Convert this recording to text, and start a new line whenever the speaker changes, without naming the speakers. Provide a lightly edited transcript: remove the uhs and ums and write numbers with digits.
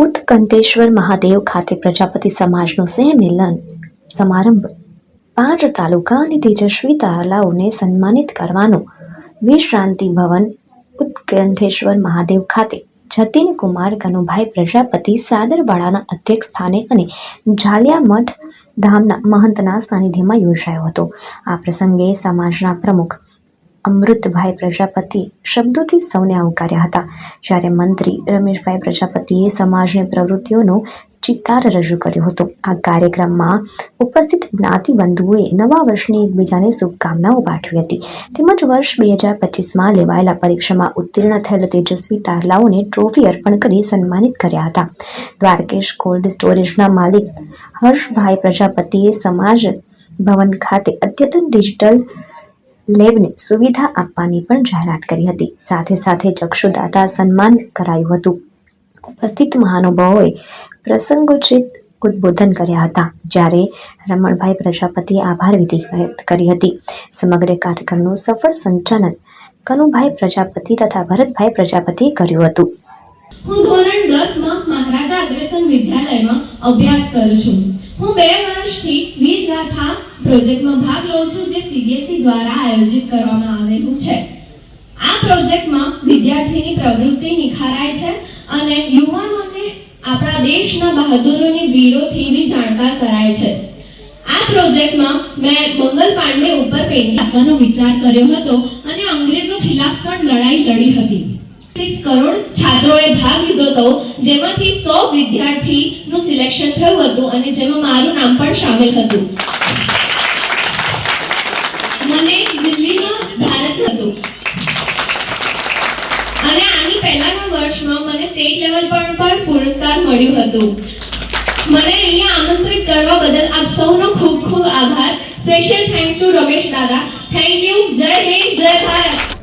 ઉત્કંઠેશ્વર મહાદેવ ખાતે પ્રજાપતિ સમાજનો સ્નેહમિલન સમારંભ 5 તાલુકા અને તેજસ્વી તાલાઓને સન્માનિત કરવાનો વિશ્રાંતિ ભવન ઉત્કંઠેશ્વર મહાદેવ ખાતે જતીનકુમાર કનુભાઈ પ્રજાપતિ સાદરવાડાના અધ્યક્ષ સ્થાને અને ઝાલિયા મઠ ધામના મહંતના સાનિધ્યમાં યોજાયો હતો. આ પ્રસંગે સમાજના પ્રમુખ અમૃતભાઈ પ્રજાપતિએ શબ્દોથી સૌને આવકાર્યા હતા, જ્યારે મંત્રી રમેશભાઈ પ્રજાપતિએ સમાજની પ્રવૃત્તિઓનો ચિતાર રજૂ કર્યો હતો. આ કાર્યક્રમમાં ઉપસ્થિત જ્ઞાતિબંધુઓએ નવા વર્ષની એકબીજાને શુભકામનાઓ પાઠવી હતી, તેમજ વર્ષ 2025માં લેવાયેલા પરીક્ષામાં ઉત્તીર્ણ થયેલ તેજસ્વી તારલાઓને ટ્રોફી અર્પણ કરી સન્માનિત કર્યા હતા. દ્વારકેશ કોલ્ડ સ્ટોરેજના માલિક હર્ષભાઈ પ્રજાપતિએ સમાજ ભવન ખાતે અદ્યતન ડિજિટલ લેબને સુવિધા આપવાની પણ જાહેરાત કરી હતી. સાથે સાથે ચક્ષુદાતા સન્માન કરાયું હતું. ઉપસ્થિત મહાનુભાવોએ પ્રસંગોચિત ઉદ્બોધન કર્યા હતા, જ્યારે રમણભાઈ પ્રજાપતિએ આભાર વિધિ વ્યક્ત કરી હતી. સમગ્ર કાર્યક્રમનું સફળ સંચાલન કનુભાઈ પ્રજાપતિ તથા ભરતભાઈ પ્રજાપતિએ કર્યું હતું.
હું ધોરણ 10 માં મહારાજા અગ્રસેન વિદ્યાલયમાં અભ્યાસ કરું છું. હું 2 વર્ષથી વીર ગાથા પ્રોજેક્ટમાં ભાગ લઉં છું, જે CBSE દ્વારા આયોજિત કરવામાં આવેલું છે. આ પ્રોજેક્ટમાં વિદ્યાર્થીની પ્રવૃત્તિ નિખારાય છે અને યુવાનોને આપણા દેશના બહાદુરોની વીરોથી બી જાણકાર કરાય છે. આ પ્રોજેક્ટમાં મેં મંગલ પાંડે ઉપર પેઇન્ટિંગ આપવાનો વિચાર કર્યો હતો અને અંગ્રેજો ખિલાફ પણ લડાઈ લડી હતી. 6 કરોડ છાત્રોએ ભાગ લીધો હતો, જેમાંથી 100 વિદ્યાર્થીનું સિલેક્શન થયું હતું અને જેમાં મારું નામ પણ સામેલ હતું. મને દિલ્હીમાં ભારત હતું અને આની પહેલાના વર્ષમાં મને સ્ટેટ લેવલ પર પણ પુરસ્કાર મળ્યું હતું. મને અહીંયા આમંત્રિત કરવા બદલ આપ સૌનો ખૂબ ખૂબ આભાર. સ્પેશિયલ થેન્ક્સ ટુ રમેશ દાદા. Thank you. જય હિન્દ, જય ભારત.